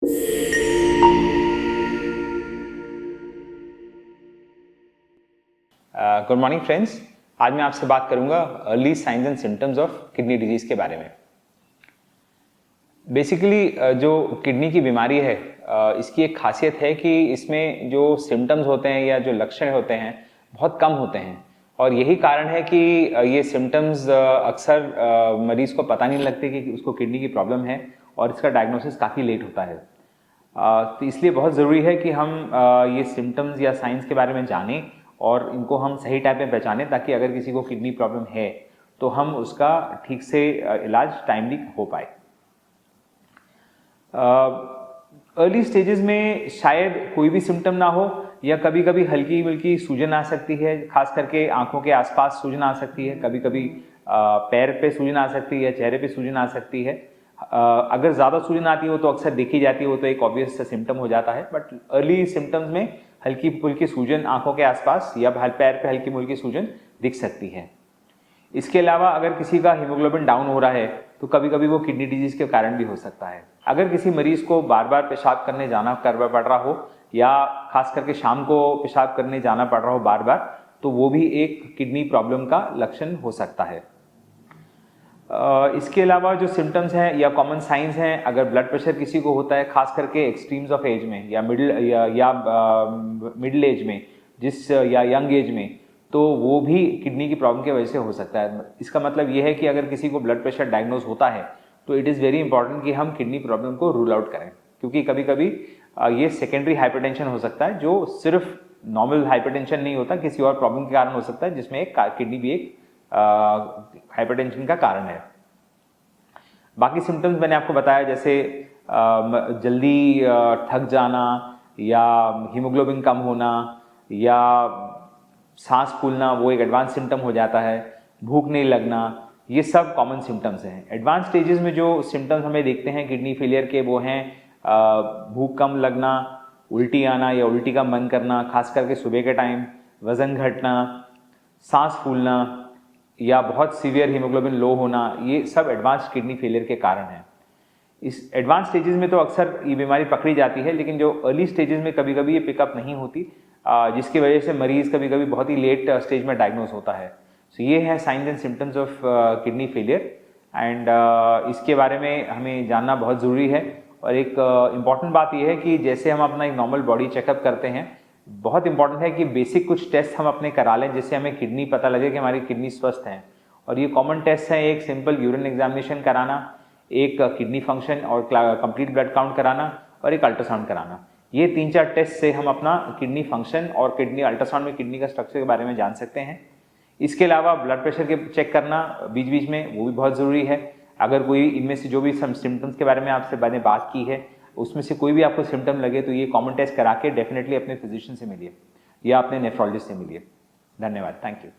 Good morning friends. आज मैं आपसे बात करूंगा early signs and symptoms of kidney disease के बारे में। बेसिकली जो किडनी की बीमारी है इसकी एक खासियत है कि इसमें जो सिम्टम्स होते हैं या जो लक्षण होते हैं बहुत कम होते हैं, और यही कारण है कि ये सिम्टम्स अक्सर मरीज को पता नहीं लगते कि उसको किडनी की प्रॉब्लम है, और इसका डायग्नोसिस काफ़ी लेट होता है। तो इसलिए बहुत ज़रूरी है कि हम ये सिम्टम्स या साइंस के बारे में जानें और इनको हम सही टाइम में पहचानें, ताकि अगर किसी को किडनी प्रॉब्लम है तो हम उसका ठीक से इलाज टाइमली हो पाए। अर्ली स्टेजेस में शायद कोई भी सिम्टम ना हो, या कभी कभी हल्की बल्कि सूजन आ सकती है, खास करके आंखों के आसपास सूजन आ सकती है, कभी कभी पैर पे सूजन आ सकती है या चेहरे पे सूजन आ सकती है। अगर ज़्यादा सूजन आती हो तो अक्सर देखी जाती हो तो एक ऑब्वियस सिम्टम हो जाता है, बट अर्ली सिम्टम्स में हल्की फुल्की सूजन आंखों के आसपास या पैर पे हल्की फुल्की सूजन दिख सकती है। इसके अलावा अगर किसी का हीमोग्लोबिन डाउन हो रहा है तो कभी कभी वो किडनी डिजीज के कारण भी हो सकता है। अगर किसी मरीज को बार बार पेशाब करने जाना पड़ रहा हो, या खास करके शाम को पेशाब करने जाना पड़ रहा हो बार बार, तो वो भी एक किडनी प्रॉब्लम का लक्षण हो सकता है। इसके अलावा जो सिम्टम्स हैं या कॉमन साइंस हैं, अगर ब्लड प्रेशर किसी को होता है खास करके एक्सट्रीम्स ऑफ एज में या मिडिल एज में या यंग एज में, तो वो भी किडनी की प्रॉब्लम की वजह से हो सकता है। इसका मतलब ये है कि अगर किसी को ब्लड प्रेशर डायग्नोज होता है तो इट इज़ वेरी इंपॉर्टेंट कि हम किडनी प्रॉब्लम को रूल आउट करें, क्योंकि कभी कभी ये सेकेंडरी हाइपरटेंशन हो सकता है, जो सिर्फ नॉर्मल हाइपरटेंशन नहीं होता, किसी और प्रॉब्लम के कारण हो सकता है, जिसमें एक किडनी भी एक हाइपरटेंशन का कारण है। बाकी सिम्टम्स मैंने आपको बताया, जैसे जल्दी थक जाना, या हीमोग्लोबिन कम होना, या सांस फूलना, वो एक एडवांस सिम्टम हो जाता है। भूख नहीं लगना, ये सब कॉमन सिम्टम्स हैं। एडवांस स्टेजेस में जो सिम्टम्स हमें देखते हैं किडनी फेलियर के, वो हैं भूख कम लगना, उल्टी आना या उल्टी का मन करना, खास करके सुबह के टाइम, वज़न घटना, सांस फूलना, या बहुत सीवियर हीमोग्लोबिन लो होना। ये सब एडवांस किडनी फेलियर के कारण हैं। इस एडवांस स्टेजेस में तो अक्सर ये बीमारी पकड़ी जाती है, लेकिन जो अर्ली स्टेजेस में कभी कभी ये पिकअप नहीं होती, जिसकी वजह से मरीज कभी कभी बहुत ही लेट स्टेज में डायग्नोज होता है। सो ये है science and symptoms of kidney failure, and इसके बारे में हमें जानना बहुत ज़रूरी है। और एक इम्पॉर्टेंट बात यह है कि जैसे हम अपना एक नॉर्मल बॉडी चेकअप करते हैं, बहुत इंपॉर्टेंट है कि बेसिक कुछ टेस्ट हम अपने करा लें, जिससे हमें किडनी पता लगे कि हमारी किडनी स्वस्थ है। और ये कॉमन टेस्ट हैं, एक सिंपल यूरिन एग्जामिनेशन कराना, एक किडनी फंक्शन और कंप्लीट ब्लड काउंट कराना, और एक अल्ट्रासाउंड कराना। ये 3-4 टेस्ट से हम अपना किडनी फंक्शन और किडनी अल्ट्रासाउंड में किडनी का स्ट्रक्चर के बारे में जान सकते हैं। इसके अलावा ब्लड प्रेशर के चेक करना बीच बीच में, वो भी बहुत ज़रूरी है। अगर कोई इनमें से जो भी सिम्टम्स के बारे में आपसे मैंने बात की है, उसमें से कोई भी आपको सिम्टम लगे तो ये कॉमन टेस्ट करा के डेफिनेटली अपने फिजिशियन से मिलिए या अपने नेफ्रोलॉजिस्ट से मिलिए। धन्यवाद, थैंक यू।